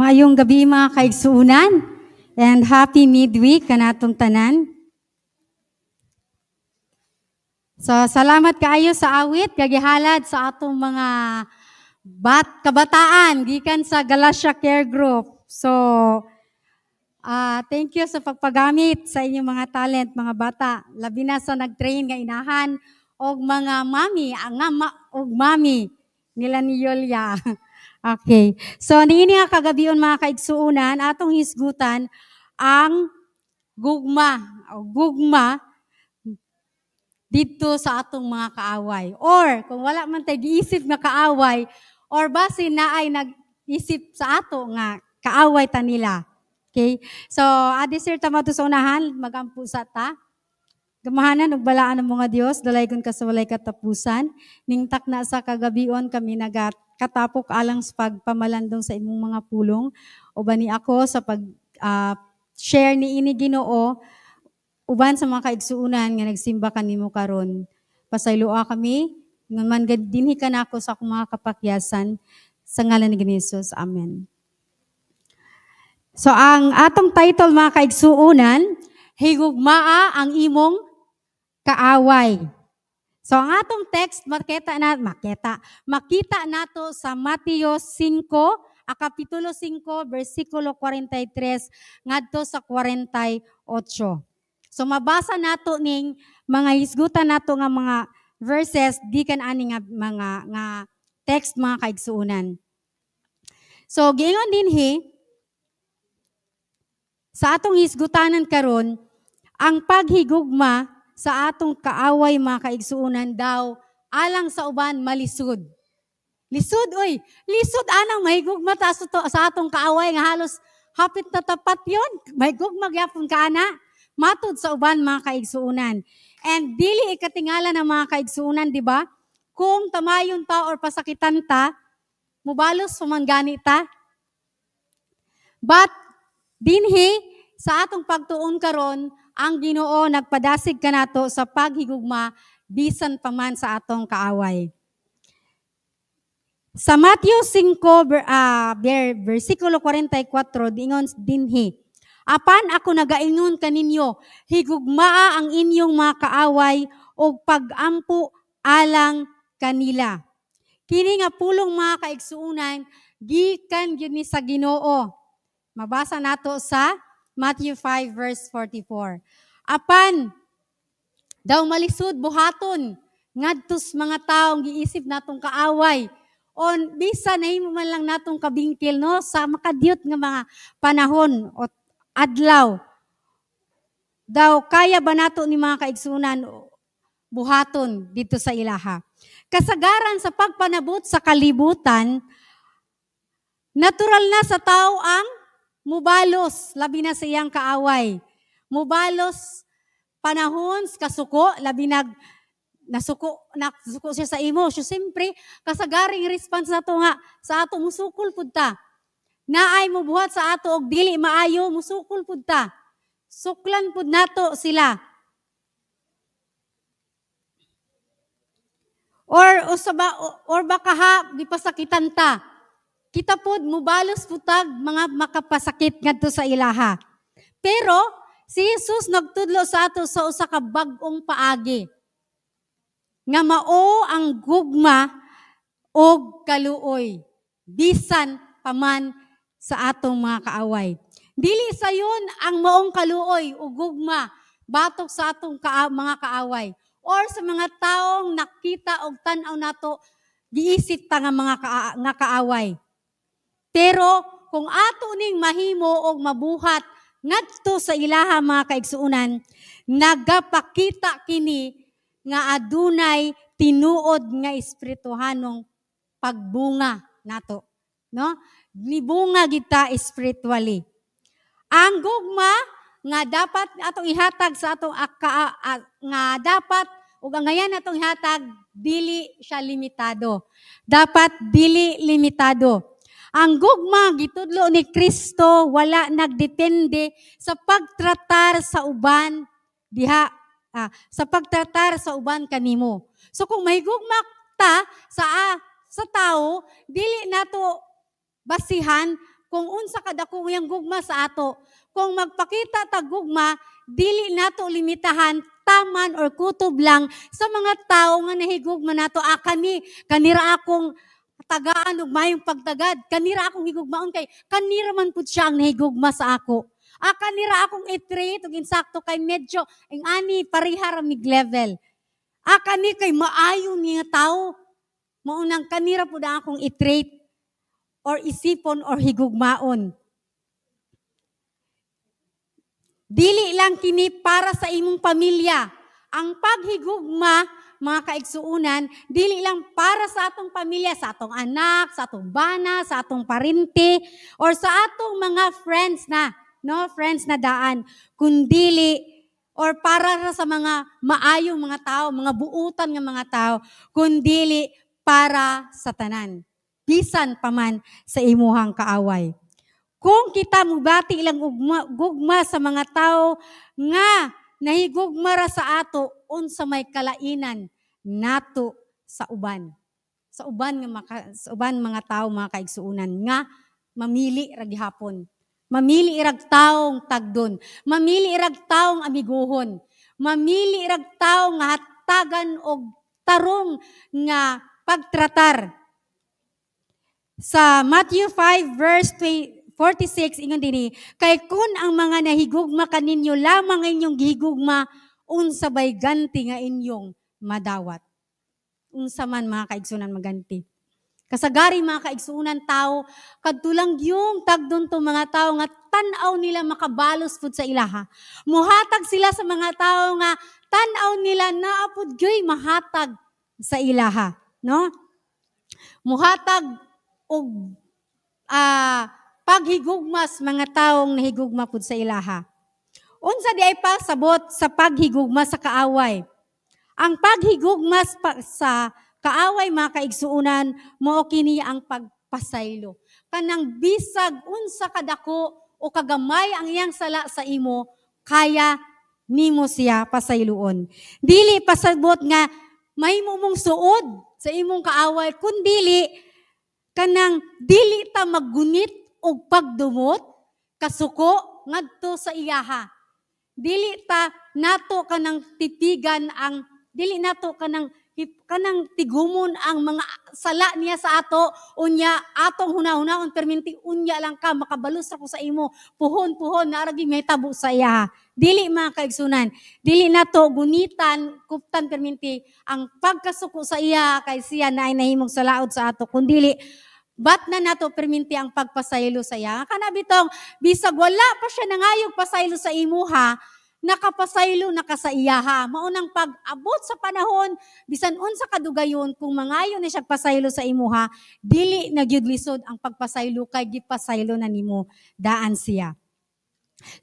Maayong gabi mga kaigsuunan and happy midweek kanatong tanan. So salamat kaayo sa awit kagihalad sa atong mga kabataan gikan sa Galatia Care Group. So thank you sa pagpagamit sa inyong mga talent mga bata. Labi na sa nagtrain nga inahan og mga mami og mami nila ni Yulia. Okay. So, niini nga kagabion mga kaigsuunan, atong hisgutan ang gugma dito sa atong mga kaaway. Or, kung wala man tayo giisip nga kaaway, or basin na ay nag-isip sa ato nga kaaway ta nila. Okay? So, adisir tama to sa unahan, magampu sa ta. Gamahanan ug balaan ng mga Dios, dalaygon ka sa walay katapusan. Ningtak na sa kagabion kami katapok alang sa pagpamalandong sa imong mga pulong. Uban ni ako sa pag-share ni ini Ginoo uban sa mga kaigsuunan nga nagsimba kanimo karon. Pasayloa kami nga man dinhi ka nako sa akong mga kapakyasan sa ngalan ni Jesus. Amen. So ang atong title mga kaigsuunan, higugmaa ang imong kaaway. So ang atong text makita nato sa Mateo 5, kapitulo 5, versikulo 43 ngadto sa 48. So mabasa nato ning mga hisgutan nato nga mga verses gikan ani nga mga text mga kaigsuunan. So giingon dinhi sa atong hisgutanan karon ang paghigugma sa atong kaaway mga kaigsuunan daw alang sa uban malisud. Lisud oy, lisud anang mahigugma ta sa atong kaaway nga halos hapit na tapat yon. Mahigugma gyapon ka ana matud sa uban mga kaigsuunan. And dili ikatingala ng mga kaigsuunan, di ba? Kung tamayon ta or pasakitan ta, mubalos pamangani ta. But dinhi sa atong pagtuon karon ang Ginoo nagpadasig kanato sa paghigugma bisan pa man sa atong kaaway. Sa Matthew 5 versikulo 44 dingon dinhi, apan ako nagaingon kaninyo, higugmaa ang inyong mga kaaway og pag-ampo alang kanila. Kini nga pulong mga kaigsuunan gikan gyud ni sa Ginoo. Mabasa nato sa Matthew 5 verse 44. Apan daw malisud buhaton ngadtos mga taong giisip natong kaaway on bisan nahimo man lang natong kabingkil no sa makadiyot nga mga panahon o adlaw. Daw kaya ba nato ni mga kaigsunan buhaton dito sa ilaha. Kasagaran sa pagpanabot sa kalibutan, natural na sa tao ang mubalos, labi na sa iyang kaaway. Mubalos, panahon, kasuko, labi nasuko siya sa imo. So, siyempre, kasagaring response na to nga, sa ato, musukol pud ta. Naay mo buhat sa ato, og dili maayo, musukol pud ta. Suklan pud nato sila. Or baka ha, gipasakitan ta. Kita pod mubalos putag mga makapasakit ngadto sa ilaha. Pero si Jesus nagtudlo sa ato sa usa ka bag-ong paagi. Nga mao ang gugma og kaluoy bisan paman sa atong mga kaaway. Dili sayon ang maong kaluoy o gugma batok sa atong mga kaaway or sa mga taong nakita og tan-aw nato giisip ta nga mga kaaway. Pero kung ato ning mahimo og mabuhat ngadto sa ilaha mga kaigsuunan, nagapakita kini nga adunay tinuod nga espirituhanong pagbunga nato, no? Nibunga kita spiritually. Ang gugma nga dapat atong ihatag sa atong nga dapat ug ang ngayan atong ihatag dili siya limitado. Dapat dili limitado. Ang gugma gitudlo ni Kristo wala nagdepende sa pagtratar sa uban diha sa pagtratar sa uban kanimo. So kung may gugma ta sa tao, dili nato basihan kung unsa kadako yang gugma sa ato. Kung magpakita ta gugma, dili nato limitahan taman or kutob lang sa mga tao nga nahigugma nato. Kanira akong tagaan ug mayong pagtagad. Kanira akong higugmaon kay kanira man pud siya ang nahigugma sa ako. Kanira akong i-treat ug insakto kay medyo ang ani pareha ra mig level. Kani kay maayo niya tao. Maunang kanira pud akong i-treat or isipon or higugmaon. Dili lang kini para sa imong pamilya. Ang paghigugma, mga kaigsuunan, dili lang para sa atong pamilya, sa atong anak, sa atong bana, sa atong parinti, or sa atong mga friends na daan, kundili or para sa mga maayong mga tao, mga buutan nga mga tao, kundili para sa tanan. Bisan paman sa imuhang kaaway. Kung kita mubati ilang gugma sa mga tao nga nahigugma ra sa ato unsa may kalainan nato sa uban. Sa uban mga tao, mga kaigsuunan nga mamili ra gihapon. Mamili irag taong tagdon. Mamili irag taong amiguhon. Mamili irag taong nga hatagan og tarong nga pagtratar. Sa Matthew 5 verse 46, ingon dinhi, kay kun ang mga nahigugma kaninyo lamang inyong gihigugma, unsa bay ganti nga inyong madawat. Unsa man mga kaigsunan maganti. Kasagari mga kaigsunan tao, kadtulang yung tagdon to mga tao nga tan-aw nila makabalos pud sa ilaha. Muhatag sila sa mga tao nga tan-aw nila naapod gyoy mahatag sa ilaha, no? Muhatag og paghigugmas mga taong nahigugma pud sa ilaha. Unsa di ay pasabot sa paghigugma sa kaaway. Ang paghigugmas sa kaaway mga kaigsuunan, mao kini ang pagpasaylo. Kanang bisag unsa kadako o kagamay ang iyang sala sa imo, kaya nimo siya pasayloon. Dili pasabot nga mahimo mong suod sa imong kaaway, kundili kanang dili ta maggunit og pagdumot, kasuko, ngadto sa iyaha. Dili ta nato kanang titigan ang, dili nato kanang tigumon ang mga sala niya sa ato, unya atong hunahunahon, perminti unya lang ka, makabalus ako sa imo, puhon, naragi may tabo sa iyaha. Dili mga kaigsunan, dili nato gunitan, kuptan perminti, ang pagkasuko sa iya kay siya na ay nahimong salaod sa ato, kundili, bat na nato perminti ang pagpasaylo sa iya. Kanabitong, bisag wala pa siya nangayog pasaylo sa imuha, nakapasaylo na ka sa iyaha. Maunang pag-abot sa panahon, bisan unsa kadugayon, kung mangayo na siya pasaylo sa imuha, dili nagyudlisod ang pagpasaylo kay gipasaylo na nimo daan siya.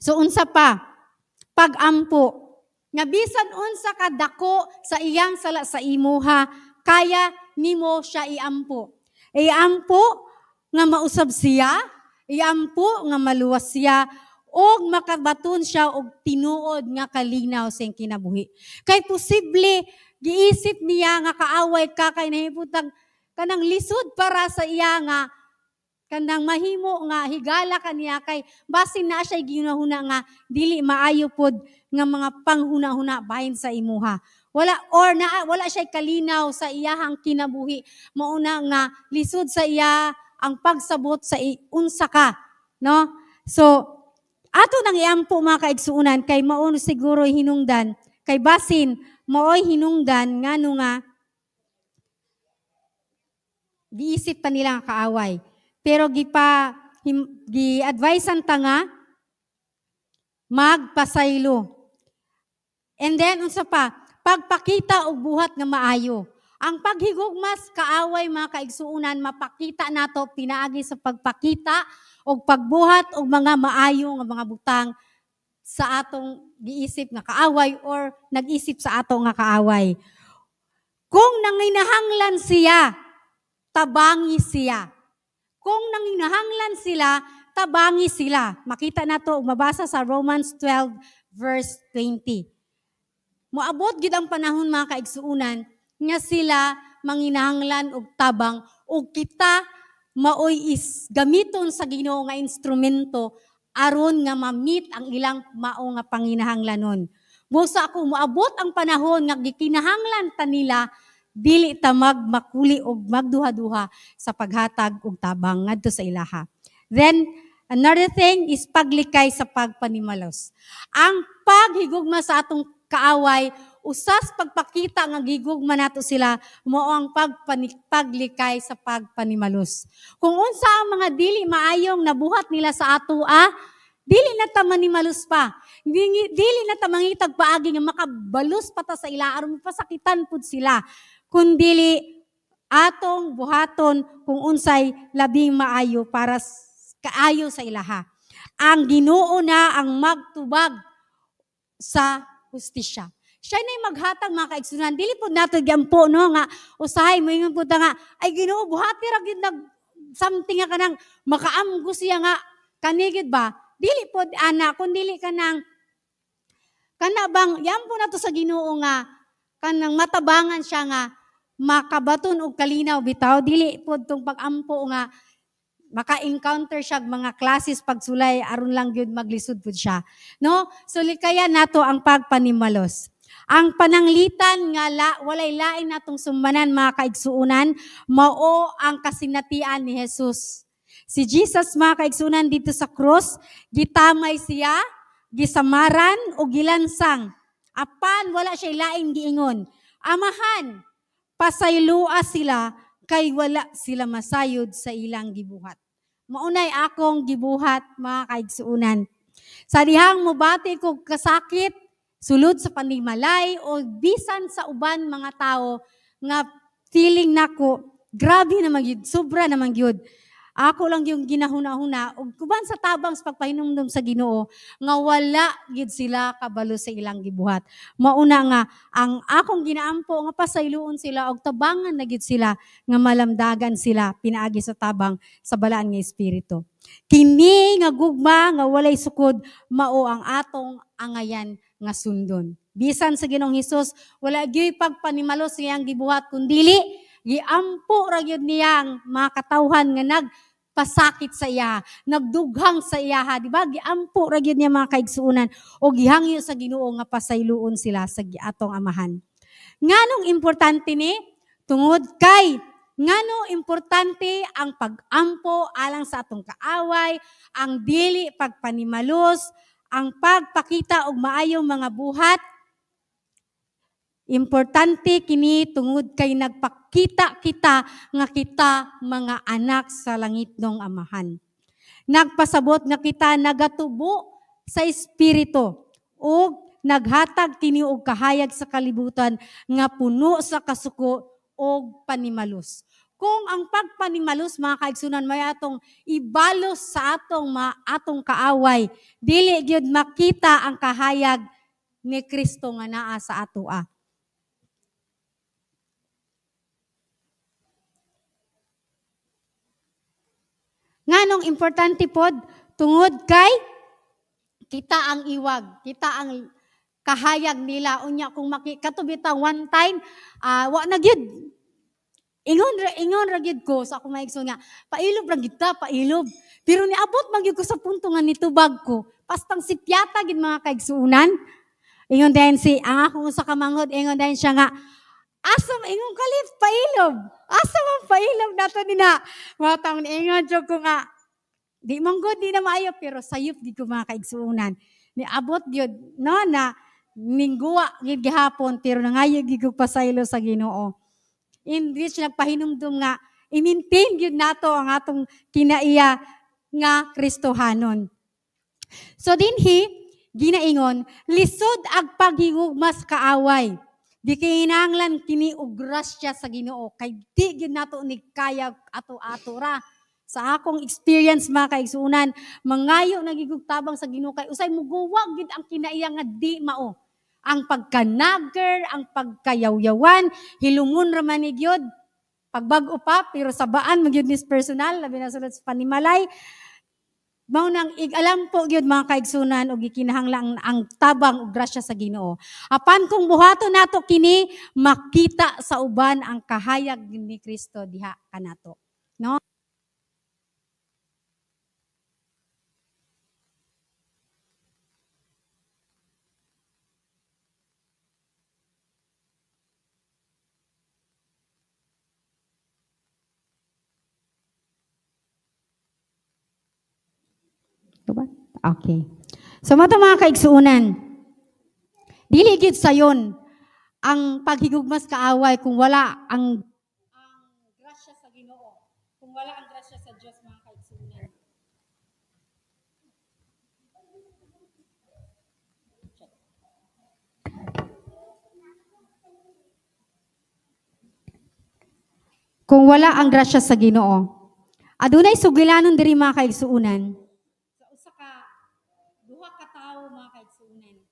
So unsa pa, pag-ampo, nga bisan unsa kadako sa iyang sala sa imuha, kaya nimo siya iampo. Iampo nga mausab siya, iampo nga maluwas siya, o makabaton siya og tinuod nga kalinaw sa kinabuhi. Kay posible giisip niya nga kaaway ka kay nahibutang kanang lisod para sa iya nga kanang mahimo nga higala kaniya kay basin na siya ginahuna nga dili maayo pod nga mga panghuna-huna bahin sa imuha. Wala siya kalinaw sa iyahang kinabuhi. Mauna nga lisod sa iya ang pagsabot sa unsa ka, no? So ato nang iampo mga kaigsuunan kay mao siguro hinungdan kay basin maoy hinungdan ngano nga giisip pa nila nga kaaway. Pero gi-advisean ta nga magpasaylo. And then unsa pa, pagpakita og buhat nga maayo. Ang paghigugmas kaaway mga kaigsuunan, mapakita nato pinaagi sa pagpakita og pagbuhat og mga maayo nga mga butang sa atong giisip nga kaaway or nag-isip sa ato nga kaaway. Kung nanginahanglan siya, tabangi siya. Kung nanginahanglan sila, tabangi sila. Makita nato mabasa sa Romans 12 verse 20. Moabot gid ang panahon mga kaigsuunan nga sila manginahanglan og tabang og kita maoy is gamiton sa Ginoo nga instrumento aron nga ma-meet ang ilang mao nga panginahanglanon. Busa ako moabot ang panahon nga gikinahanglan ta nila dili ta magmakuli og magduha-duha sa paghatag og tabang ngadto sa ilaha. Then another thing is paglikay sa pagpanimalos. Ang paghigugma sa atong kaaway usas pagpakita nga gigugma nato sila mao ang paglikay sa pagpanimalos. Kung unsa ang mga dili maayong nabuhat nila sa ato dili na ta manimalos pa. Dili na ta mangitag paagi nga makabalos pa ta sa ila aron pasakitan pud sila. Kundili atong buhaton kung unsay labing maayo para kaayo sa ilaha. Ang Ginoo na ang magtubag sa hustisya. Siya na yung maghatag mga kaigsunan. Dili po nato gyampo no nga usahay mo ingon pud nga ay Ginoo buhati ra gid nag something nga kanang makaamgo siya nga kanigid ba? Dili pod ana kun dili kanang kana bang yampo nato sa Ginoo nga kanang matabangan siya nga makabaton og kalinaw bitaw dili pod tong pagampo nga maka-encounter siya mga classes pagsulay aron lang gyud maglisod pud siya no so likayan nato ang pagpanimalos. Ang pananglitan nga walay lain natong sumbanan mga kaigsuunan mao ang kasinatian ni Jesus. Si Jesus mga kaigsuunan dito sa cross gitamay siya, gisamaran o gilansang. Apan wala siya lain giingon. Amahan, pasaylua sila kay wala sila masayod sa ilang gibuhat. Maunay akong gibuhat mga kaigsuunan. Sa dihang mobati kog kasakit, sulod sa panimalay o bisan sa uban mga tao nga feeling nako grabe naman gyud, sobra naman gyud. Ako lang yung ginahuna-huna ug kuban sa tabang sa pagpahinumdum sa Ginoo nga wala gyud sila kabalo sa ilang gibuhat. Mauna nga ang akong ginaampo nga pasayloon sila og tabangan na gyud sila nga malamdagan sila pinaagi sa tabang sa balaan nga espiritu. Kini nga gugma nga walay sukod mao ang atong angayan nga sundon. Bisan sa Ginoong Hesus wala gyud pagpanimalos iyang gibuhat kundili giampo ra gyud niya ang mga katawhan nga nagpasakit sa iya, nagdughang sa iya, di ba? Giampo ra gyud niya mga kaigsuunan o gihangyo sa Ginoo nga pasayloon sila sa atong amahan. Nganong importante ni tungod kay ngano importante ang pag-ampo alang sa atong kaaway, ang dili pagpanimalos, ang pagpakita og maayong mga buhat. Importante kini tungod kay nagpakita kita nga kita mga anak sa langitnong amahan. Nagpasabot nga kita nagatubo sa espiritu ug naghatag kini og kahayag sa kalibutan nga puno sa kasuko ug panimalos. Kung ang pagpanimalos mga kaigsunan may atong ibalos sa atong kaaway, dili gyud makita ang kahayag ni Kristo nga naa sa atoa. Nganong importante pod tungod kay kita ang iwag, kita ang kahayag nila unya kung makikatubita one time wa na gyud ingon ra gyud ko sa akong maigsoon nga pailob ra gyud ta pailob pero niabot man gyud ko sa punto nga nitubag ko pastang sipyata gyud mga kaigsuunan ingon dayon ang akong usa ka manghod ingon dayon siya nga asa ingon kalip pailob asa man pailob nato nina matang ingon jud ko nga di man gud di na maayo pero sayop di ko mga kaigsuunan niabot gyud no na mingguwa gyud gihapon pero nangayo gyud ko pasaylo sa Ginoo in which nagpahinumdum nga i-maintain gyud nato ang atong kinaiya nga Kristohanon. So dinhi ginaingon lisod ag paghigugma sa kaaway. Di kinahanglan kini og grasya sa Ginoo kay di gyud nato ni kaya ato-ato ra. Sa akong experience mga kaigsuunan, mangayo nagigugtabang sa Ginoo kay usay muguwag gid ang kinaiya nga di mao. Ang pagkanager, ang pagkayawyawan, hilumon ra man ni gyud. Pagbag-o pa pero sabaan magyud nis personal labi na sulod sa panimalay. Mao nang igalam po gyud mga kaigsunan og gikinahanglan ang tabang ug grasya sa Ginoo. Apan kung buhaton nato kini makita sa uban ang kahayag ni Kristo diha kanato. No? ba? Okay. So mga kaigsuunan, dili gid sayon ang paghigugmas kaaway kung wala ang grasya sa Ginoo, kung wala ang grasya sa Dios, mga kaigsuunan. Kung wala ang grasya sa Ginoo, adunay sugilanon diri mga kaigsuunan. Sa usa ka duha ka tawo, mga kaigsuunan.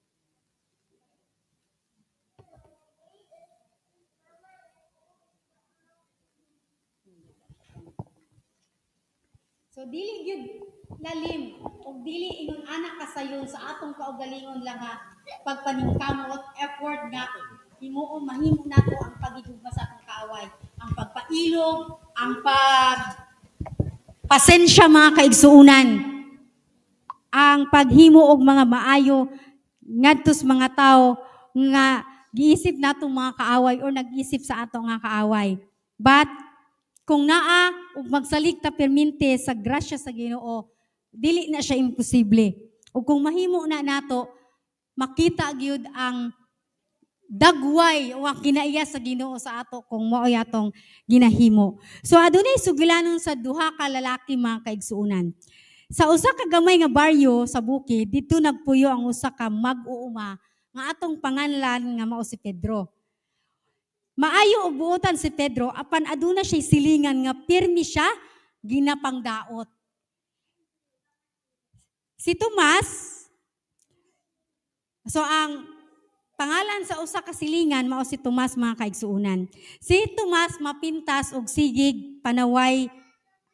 So dili gyud lalim o dili ingon anak kasayon sa atong kaugalingon lang ha pagpaningkamot effort nga himuon mahimo nato ang pagigugma sa atong kaaway, ang pagpailog, ang pasensya, mga kaigsuunan, ang paghimo og mga maayo ngadto sa mga tao nga giisip natong mga kaaway or nag-isip sa ato nga kaaway. But kung naa ug magsalig ta permente sa grasya sa Ginoo, dili na siya imposible. Ug kung mahimo na nato, makita gyud ang dagway o ang kinaiya sa Ginoo sa ato kung mao atong ginahimo. So adunay sugilanon sa duha ka lalaki, mga kaigsuunan. Sa usa ka gamay nga baryo sa bukid, dito nagpuyo ang usa ka mag-uuma nga atong panganlan nga mao si Pedro. Maayo og buotan si Pedro apan aduna siya silingan nga pirmi siya ginapangdaot. Si Tomas, so ang pangalan sa usa ka silingan mao si Tomas, mga kaigsuunan. Si Tomas mapintas og sigig panaway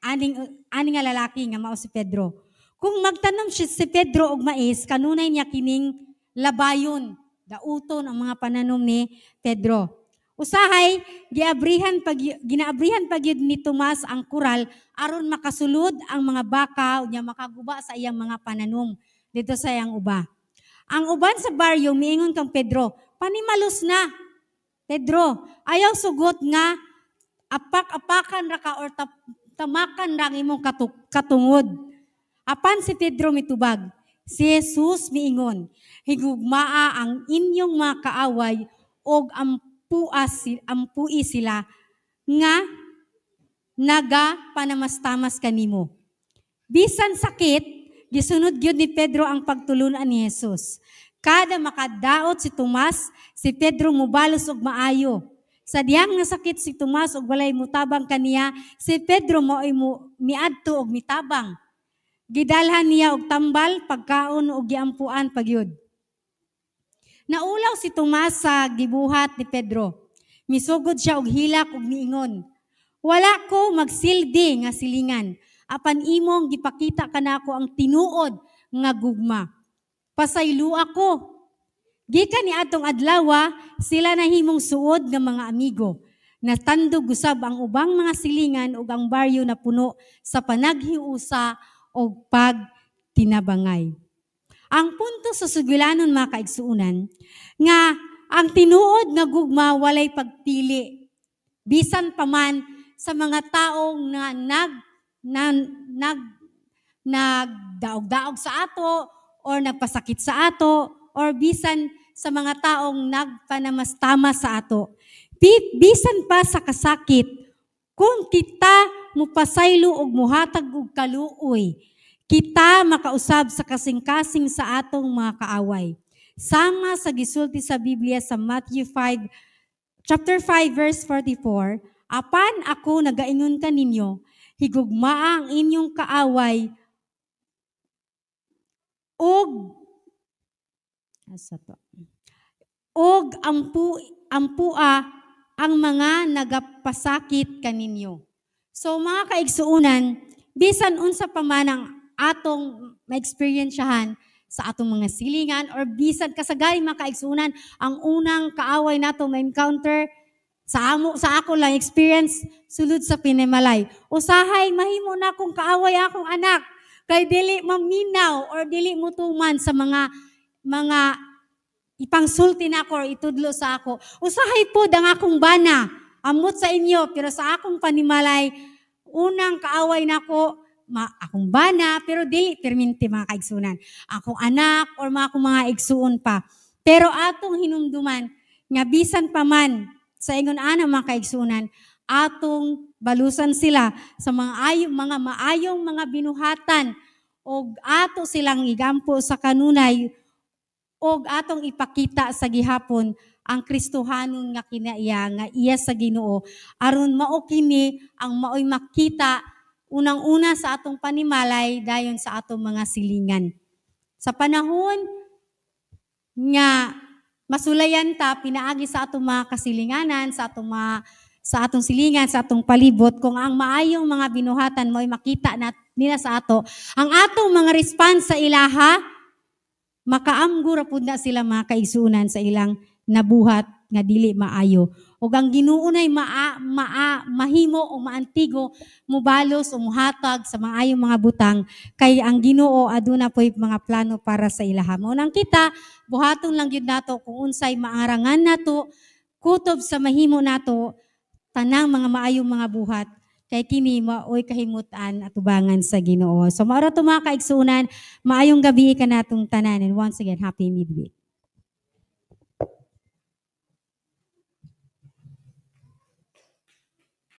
ani nga lalaki nga mao si Pedro. Kung magtanom si Pedro og mais, kanunay niya kining labayon, dauton ang mga pananom ni Pedro. Usahay ginaabrihan pag yun ni Tomas ang kural aron makasulod ang mga baka o niya makaguba sa iyang mga pananom dito sa iyang uba. Ang uban sa baryo, miingon kang Pedro, panimalos na. Pedro, ayaw sugot nga, apak-apakan ra ka or tamakan ra imong katungod. Apan si Pedro mitubag, si Jesus miingon, higugmaa ang inyong mga kaaway og ampui sila nga naga panamastamas kanimo. Bisan sakit, gisunod gyud ni Pedro ang pagtulunan ni Jesus. Kada makadaot si Tomas, si Pedro mubalos og maayo. Sa diyang nasakit si Tomas og walay mutabang kaniya, si Pedro miadto og mitabang. Gidalhan niya og tambal, pagkaon og giampuan pagyud. Naulaw si Tomas sa gibuhat ni Pedro. Misugod siya og hilak og miingon, wala ko magsildi nga silingan. Apan imong gipakita kanako ang tinuod nga gugma. Pasaylo ako. Gikan ni atong adlaw, sila nahimong suod nga mga amigo. Natandog usab ang ubang mga silingan ug ang baryo na puno sa panaghiusa og pagtinabangay. Ang punto sa sugilanon, mga kaigsuunan, nga ang tinuod nga gugma walay pagpili. Bisan pa man sa mga taong na nagdaog-daog sa ato or nagpasakit sa ato or bisan sa mga taong nagpanamastama sa ato. Bisan pa sa kasakit, kung kita mupasaylo og muhatag og kaluoy, kita makausab sa kasing-kasing sa atong mga kaaway. Sama sa gisulti sa Biblia sa Matthew 5, chapter 5, verse 44, apan ako nagaingon kaninyo, higugmaa ang inyong kaaway og ampua ang mga nagapasakit kaninyo. So mga kaigsuunan, bisan unsa pa man ang atong ma-experiensyahan sa atong mga silingan or bisan kasagay, mga kaigsuunan, ang unang kaaway nato ma-encounter sa ako lang experience sulod sa Pinimalay. Usahay mahimo na kung kaaway akong anak kay dili maminaw or dili mutuman sa mga ipangsulti na ako or itudlo sa ako. Usahay po ang akong bana amot sa inyo pero sa akong Panimalay unang kaaway nako akong bana, pero dili perminti mga kaigsunan. Akong anak or mga igsuon pa. Pero atong hinumduman, nga bisan pa man sa ingon ana mga kaigsunan, atong balusan sila sa mga maayong mga binuhatan o ato silang igampo sa kanunay o atong ipakita sa gihapon ang Kristohanon nga kinaiya nga iya sa Ginoo aron mao kini ang maoy makita unang-una sa atong panimalay dayon sa atong mga silingan. Sa panahon nga masulayan ta pinaagi sa atong mga kasilinganan, sa atong silingan, sa atong palibot, kung ang maayong mga binuhatan mo'y makita nila sa ato, ang atong mga response sa ilaha, makaamgo ra pud na sila mga kaigsunan sa ilang nabuhat nga dili maayo. Ug ang Ginoo nay mahimo o maantigo mubalos o muhatag sa maayong mga butang kay ang Ginoo aduna po'y mga plano para sa ilaha. Mao nang kita buhaton lang gyud nato kung unsay maarangan nato kutob sa mahimo nato tanang mga maayong mga buhat kay kini maoy kahimutan at tubangan sa Ginoo. So mao ra to mga kaigsunan, maayong gabi kanatong tanan, and once again happy midweek.